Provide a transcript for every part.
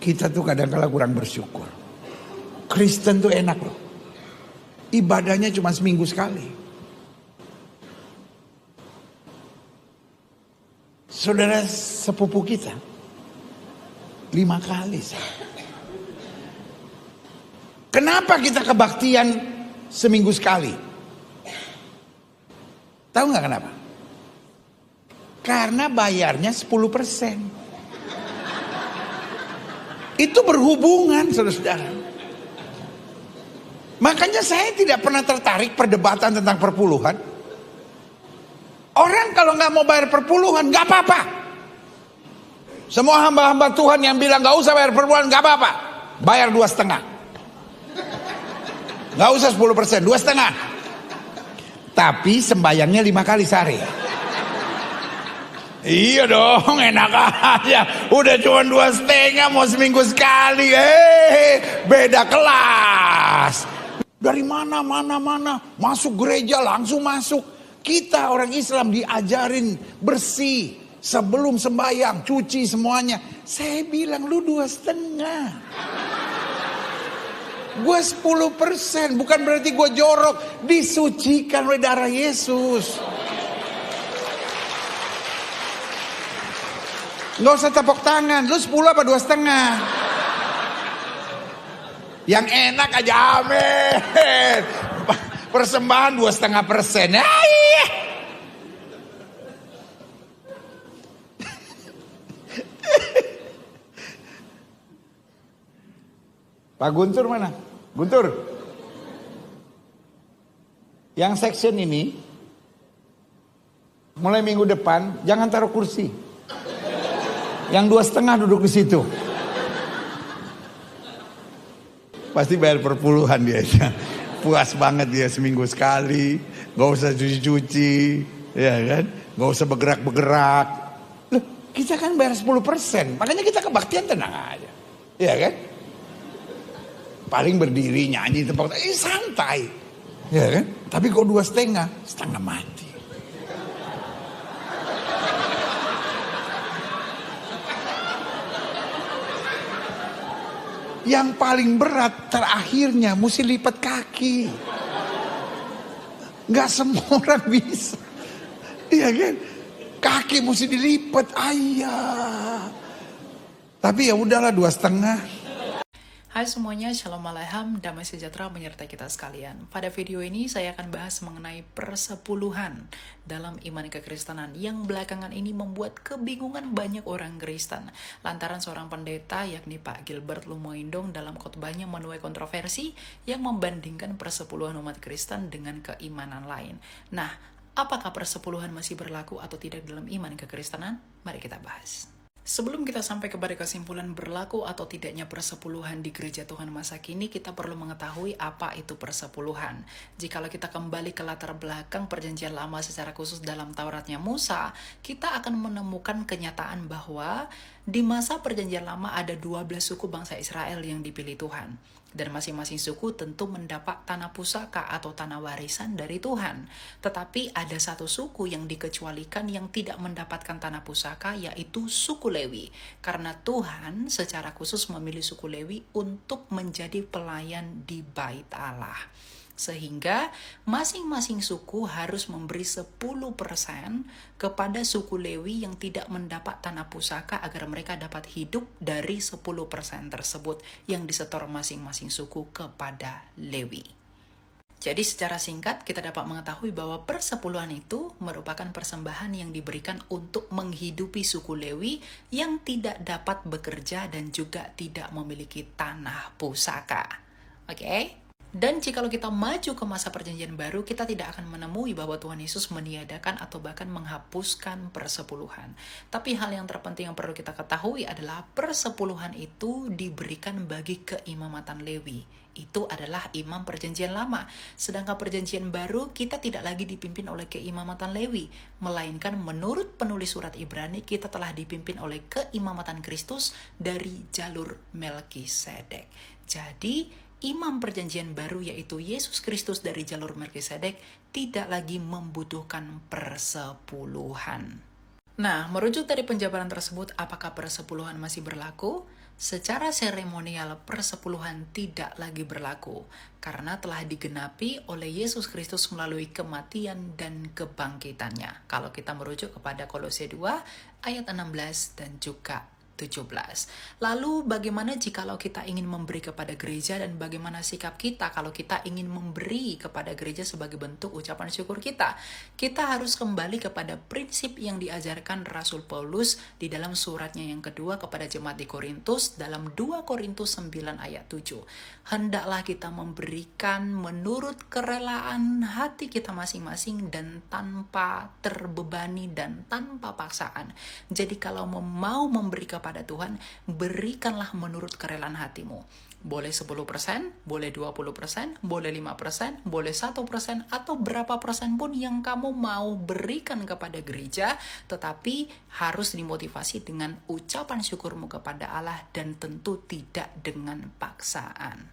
Kita tuh kadang-kala kurang bersyukur. Kristen tuh enak loh. Ibadahnya cuma seminggu sekali. Saudara sepupu kita 5 kali. Kenapa kita kebaktian seminggu sekali? Tahu nggak kenapa? Karena bayarnya 10%. Itu berhubungan, saudara-saudara. Makanya saya tidak pernah tertarik perdebatan tentang perpuluhan. Orang kalau nggak mau bayar perpuluhan nggak apa-apa. Semua hamba-hamba Tuhan yang bilang nggak usah bayar perpuluhan nggak apa-apa. Bayar 2,5. Nggak usah 10%, 2,5. Tapi sembayangnya 5 kali sehari. Iya dong, enak aja. Udah cuma 2,5 mau seminggu sekali. Beda kelas. Dari mana masuk gereja langsung masuk. Kita orang Islam diajarin bersih sebelum sembahyang, cuci semuanya. Saya bilang lu 2,5. Gue 10%, bukan berarti gue jorok. Disucikan oleh darah Yesus. Nggak usah tepuk tangan. Lu 10 apa 2,5? Yang enak aja, amin. Persembahan 2,5%. Iya. Pak Guntur mana? Guntur. Yang section ini mulai minggu depan jangan taruh kursi. Yang 2,5 duduk di situ. Pasti bayar perpuluhan dia. Puas banget dia seminggu sekali. Gak usah cuci-cuci. Ya kan? Gak usah bergerak-bergerak. Loh, kita kan bayar 10%. Makanya kita kebaktian tenang aja. Ya kan? Paling berdiri nyanyi tepuk tangan. Santai. Ya kan? Tapi kok 2,5, setengah mati. Yang paling berat terakhirnya mesti lipat kaki. Gak semua orang bisa. Iya kan? Kaki mesti dilipat. Ayah. Tapi ya udahlah 2,5. Hai semuanya, Shalom Alaikum, damai sejahtera menyertai kita sekalian. Pada video ini saya akan bahas mengenai persepuluhan dalam iman kekristenan yang belakangan ini membuat kebingungan banyak orang Kristen. Lantaran seorang pendeta yakni Pak Gilbert Lumoindong dalam khotbahnya menuai kontroversi yang membandingkan persepuluhan umat Kristen dengan keimanan lain. Nah, apakah persepuluhan masih berlaku atau tidak dalam iman kekristenan? Mari kita bahas. Sebelum kita sampai kepada kesimpulan berlaku atau tidaknya persepuluhan di gereja Tuhan masa kini, kita perlu mengetahui apa itu persepuluhan. Jikalau kita kembali ke latar belakang perjanjian lama secara khusus dalam Tauratnya Musa, kita akan menemukan kenyataan bahwa di masa perjanjian lama ada 12 suku bangsa Israel yang dipilih Tuhan. Dan masing-masing suku tentu mendapat tanah pusaka atau tanah warisan dari Tuhan. Tetapi ada satu suku yang dikecualikan yang tidak mendapatkan tanah pusaka, yaitu suku Lewi. Karena Tuhan secara khusus memilih suku Lewi untuk menjadi pelayan di Bait Allah. Sehingga masing-masing suku harus memberi 10% kepada suku Lewi yang tidak mendapat tanah pusaka agar mereka dapat hidup dari 10% tersebut yang disetor masing-masing suku kepada Lewi. Jadi secara singkat kita dapat mengetahui bahwa persepuluhan itu merupakan persembahan yang diberikan untuk menghidupi suku Lewi yang tidak dapat bekerja dan juga tidak memiliki tanah pusaka. Oke? Dan jikalau kita maju ke masa perjanjian baru, kita tidak akan menemui bahwa Tuhan Yesus meniadakan atau bahkan menghapuskan persepuluhan. Tapi hal yang terpenting yang perlu kita ketahui adalah persepuluhan itu diberikan bagi keimamatan Lewi. Itu adalah imam perjanjian lama. Sedangkan perjanjian baru kita tidak lagi dipimpin oleh keimamatan Lewi. Melainkan menurut penulis surat Ibrani kita telah dipimpin oleh keimamatan Kristus dari jalur Melkisedek. Jadi imam perjanjian baru yaitu Yesus Kristus dari jalur Melkisedek tidak lagi membutuhkan persepuluhan. Nah, merujuk dari penjabaran tersebut, apakah persepuluhan masih berlaku? Secara seremonial persepuluhan tidak lagi berlaku karena telah digenapi oleh Yesus Kristus melalui kematian dan kebangkitannya. Kalau kita merujuk kepada Kolose 2 ayat 16 dan juga 17. Lalu bagaimana jikalau kita ingin memberi kepada gereja, dan bagaimana sikap kita kalau kita ingin memberi kepada gereja sebagai bentuk ucapan syukur kita? Kita harus kembali kepada prinsip yang diajarkan Rasul Paulus di dalam suratnya yang kedua kepada jemaat di Korintus dalam 2 Korintus 9 ayat 7. Hendaklah kita memberikan menurut kerelaan hati kita masing-masing dan tanpa terbebani dan tanpa paksaan. Jadi kalau mau memberi kepada Tuhan, berikanlah menurut kerelaan hatimu. Boleh 10%, boleh 20%, boleh 5%, boleh 1%, atau berapa persen pun yang kamu mau berikan kepada gereja, tetapi harus dimotivasi dengan ucapan syukurmu kepada Allah dan tentu tidak dengan paksaan.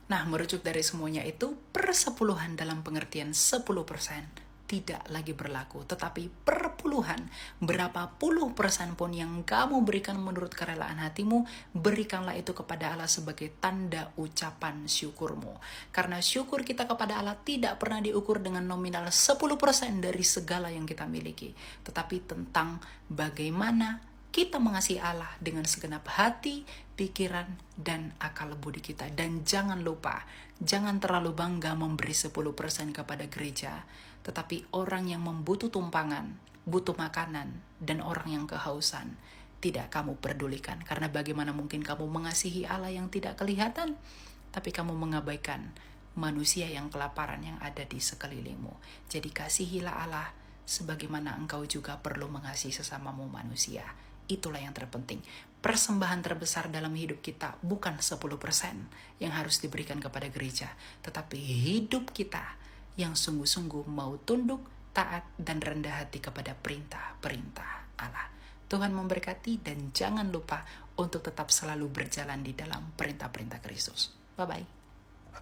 Nah, merujuk dari semuanya itu, persepuluhan dalam pengertian 10% tidak lagi berlaku, tetapi perpuluhan, berapa puluh persen pun yang kamu berikan menurut kerelaan hatimu, berikanlah itu kepada Allah sebagai tanda ucapan syukurmu. Karena syukur kita kepada Allah tidak pernah diukur dengan nominal 10% dari segala yang kita miliki, tetapi tentang bagaimana kita mengasihi Allah dengan segenap hati, pikiran, dan akal budi kita. Dan jangan lupa, jangan terlalu bangga memberi 10% kepada gereja, tetapi orang yang membutuh tumpangan, butuh makanan, dan orang yang kehausan, tidak kamu pedulikan. Karena bagaimana mungkin kamu mengasihi Allah yang tidak kelihatan, tapi kamu mengabaikan manusia yang kelaparan yang ada di sekelilingmu. Jadi kasihilah Allah sebagaimana engkau juga perlu mengasihi sesamamu manusia. Itulah yang terpenting. Persembahan terbesar dalam hidup kita bukan 10% yang harus diberikan kepada gereja, tetapi hidup kita yang sungguh-sungguh mau tunduk, taat, dan rendah hati kepada perintah-perintah Allah. Tuhan memberkati, dan jangan lupa untuk tetap selalu berjalan di dalam perintah-perintah Kristus. Bye-bye.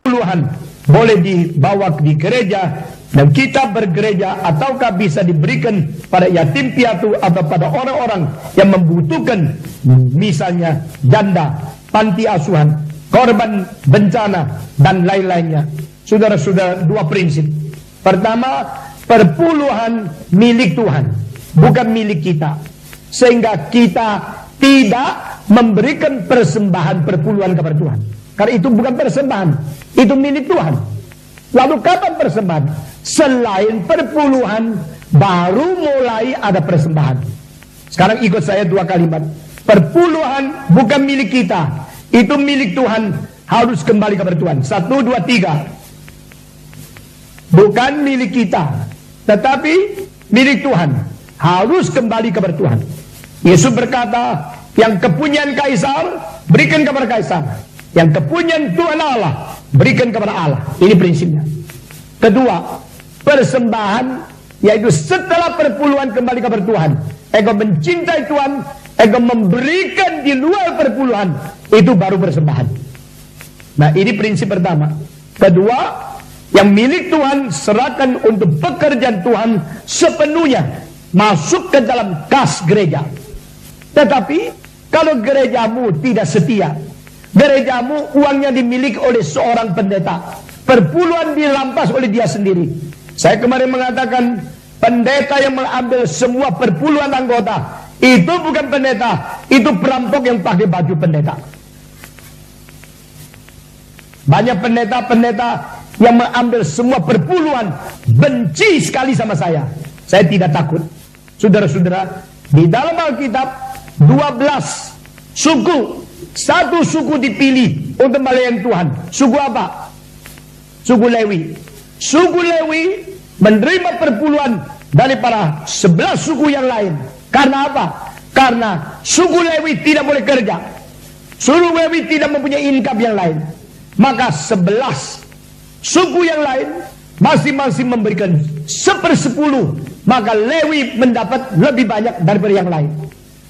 Puluhan boleh dibawa di gereja dan kita bergereja, ataukah bisa diberikan pada yatim piatu atau pada orang-orang yang membutuhkan, misalnya janda, panti asuhan, korban bencana, dan lain-lainnya. Saudara-saudara, dua prinsip. Pertama, perpuluhan milik Tuhan, bukan milik kita, sehingga kita tidak memberikan persembahan perpuluhan kepada Tuhan. Karena itu bukan persembahan, itu milik Tuhan. Lalu kapan persembahan? Selain perpuluhan, baru mulai ada persembahan. Sekarang ikut saya dua kalimat. Perpuluhan bukan milik kita, itu milik Tuhan, harus kembali kepada Tuhan. 1, 2, 3. Bukan milik kita, tetapi milik Tuhan, harus kembali kepada Tuhan. Yesus berkata, yang kepunyaan Kaisar, berikan kepada Kaisar. Yang kepunyaan Tuhan Allah, berikan kepada Allah. Ini prinsipnya. Kedua, persembahan, yaitu setelah perpuluhan kembali kepada Tuhan. Engkau mencintai Tuhan, engkau memberikan di luar perpuluhan, itu baru persembahan. Nah, ini prinsip pertama. Kedua, yang milik Tuhan serahkan untuk pekerjaan Tuhan sepenuhnya, masuk ke dalam kas gereja. Tetapi kalau gerejamu tidak setia, gerejamu uangnya dimiliki oleh seorang pendeta, perpuluhan dirampas oleh dia sendiri. Saya kemarin mengatakan, pendeta yang mengambil semua perpuluhan anggota, itu bukan pendeta, itu perampok yang pakai baju pendeta. Banyak pendeta-pendeta yang mengambil semua perpuluhan, benci sekali sama saya. Saya tidak takut. Saudara-saudara, di dalam Alkitab 12 suku, satu suku dipilih untuk melayani Tuhan. Suku apa? Suku Lewi. Suku Lewi menerima perpuluhan daripada 11 suku yang lain. Karena apa? Karena suku Lewi tidak boleh kerja. Suku Lewi tidak mempunyai income yang lain. Maka 11 suku yang lain masing-masing memberikan 1/10. Maka Lewi mendapat lebih banyak daripada yang lain.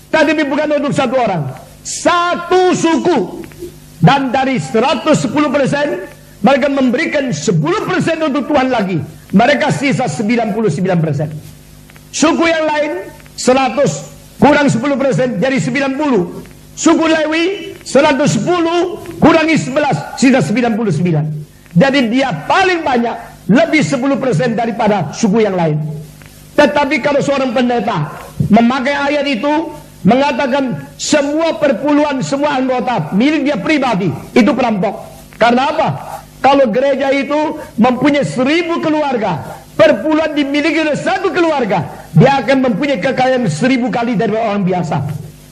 Tetapi bukan untuk satu orang, satu suku. Dan dari 110%, mereka memberikan 10% untuk Tuhan lagi. Mereka sisa 99%. Suku yang lain 100 kurang 10% jadi 90. Suku Lewi 110 kurangi 11 sisa 99. Jadi dia paling banyak, lebih 10% daripada suku yang lain. Tetapi kalau seorang pendeta memakai ayat itu, mengatakan semua perpuluhan, semua anggota milik dia pribadi, itu perampok. Karena apa? Kalau gereja itu mempunyai 1000 keluarga, perpuluhan dimiliki oleh satu keluarga, dia akan mempunyai kekayaan 1000 kali dari orang biasa.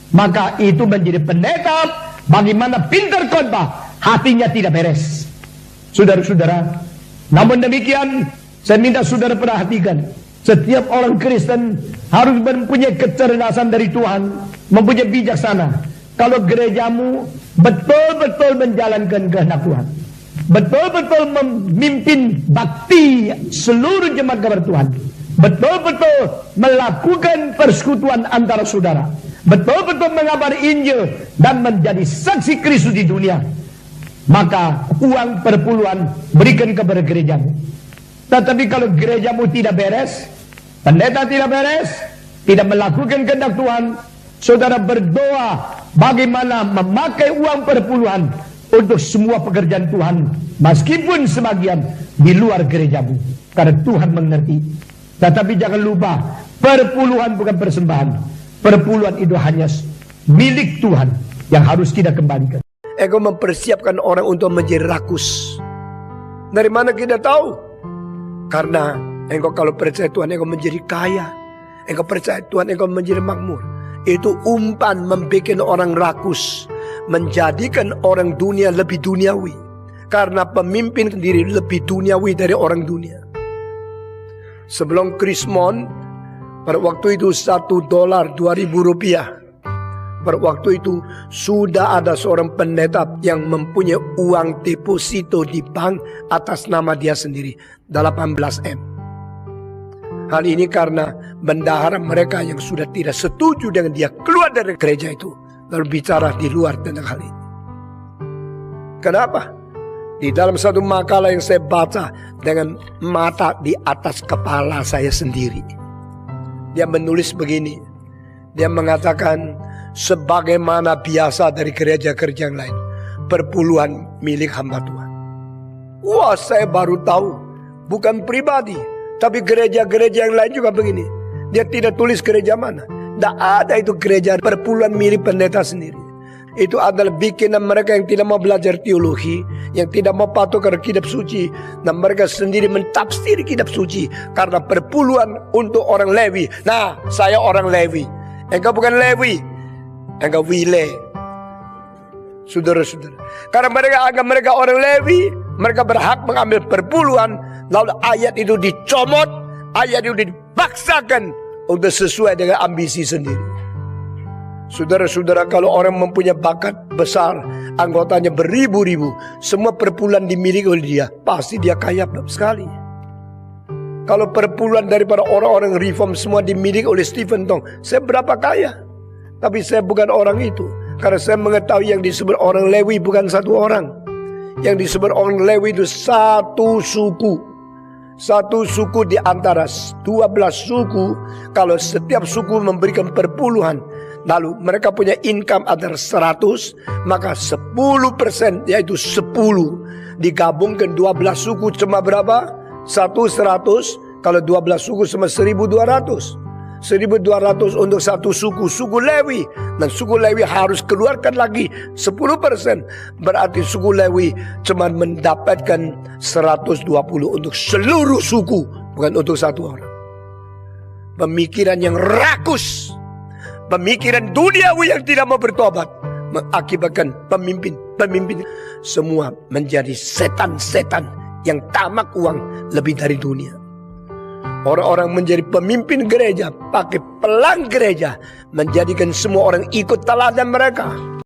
Maka itu menjadi pendeta, bagaimana pintar khotbah, hatinya tidak beres. Saudara-saudara, namun demikian, saya minta saudara perhatikan, setiap orang Kristen harus mempunyai kecerdasan dari Tuhan, mempunyai bijaksana. Kalau gerejamu betul-betul menjalankan kehendak Tuhan, betul-betul memimpin bakti seluruh jemaat kabar Tuhan, betul-betul melakukan persekutuan antara saudara, betul-betul mengabari Injil dan menjadi saksi Kristus di dunia, maka uang perpuluhan berikan kepada gerejamu. Tetapi kalau gerejamu tidak beres, pendeta tidak beres, tidak melakukan kehendak Tuhan, saudara berdoa bagaimana memakai uang perpuluhan untuk semua pekerjaan Tuhan, meskipun sebagian di luar gerejamu, karena Tuhan mengerti. Tetapi jangan lupa, perpuluhan bukan persembahan. Perpuluhan itu hanya milik Tuhan yang harus kita kembalikan. Engkau mempersiapkan orang untuk menjadi rakus. Dari mana kita tahu? Karena engkau kalau percaya Tuhan, engkau menjadi kaya. Engkau percaya Tuhan, engkau menjadi makmur. Itu umpan membuat orang rakus, menjadikan orang dunia lebih duniawi. Karena pemimpin sendiri lebih duniawi dari orang dunia. Sebelum Krismon, pada waktu itu $1 $2.000. Pada waktu itu sudah ada seorang pendeta yang mempunyai uang deposito di bank atas nama dia sendiri, 18M. Hal ini karena bendahara mereka yang sudah tidak setuju dengan dia keluar dari gereja itu, lalu bicara di luar tentang hal ini. Kenapa? Di dalam satu makalah yang saya baca dengan mata di atas kepala saya sendiri, dia menulis begini. Dia mengatakan, sebagaimana biasa dari gereja-gereja yang lain, perpuluhan milik hamba Tuhan. Wah, saya baru tahu, bukan pribadi, tapi gereja-gereja yang lain juga begini. Dia tidak tulis gereja mana. Tidak ada itu gereja perpuluhan milik pendeta sendiri. Itu adalah bikinan mereka yang tidak mau belajar teologi, yang tidak mau patuh kepada kitab suci, dan mereka sendiri mentafsir kitab suci karena perpuluhan untuk orang Lewi. Nah, saya orang Lewi. Engkau bukan Lewi, engkau Wile. Saudara-saudara, karena mereka anggap mereka orang Lewi, mereka berhak mengambil perpuluhan. Lalu ayat itu dicomot, ayat itu dipaksakan untuk sesuai dengan ambisi sendiri. Saudara-saudara, kalau orang mempunyai bakat besar, anggotanya beribu-ribu, semua perpuluhan dimiliki oleh dia, pasti dia kaya sekali. Kalau perpuluhan daripada orang-orang reform semua dimiliki oleh Stephen Tong, saya berapa kaya? Tapi saya bukan orang itu, karena saya mengetahui yang disebut orang Lewi bukan satu orang. Yang disebut orang Lewi itu satu suku. Satu suku di antara 12 suku. Kalau setiap suku memberikan perpuluhan, lalu mereka punya income antara 100, maka 10%, yaitu 10 digabungkan 12 suku cuma berapa? 100. Kalau 12 suku cuma 1.200. 1.200 untuk satu suku, suku Lewi. Dan suku Lewi harus keluarkan lagi 10%. Berarti suku Lewi cuma mendapatkan 120 untuk seluruh suku, bukan untuk satu orang. Pemikiran yang rakus, pemikiran duniawi yang tidak mau bertobat, mengakibatkan pemimpin semua menjadi setan-setan yang tamak uang lebih dari dunia. Orang-orang menjadi pemimpin gereja, pakai pelang gereja, menjadikan semua orang ikut teladan mereka.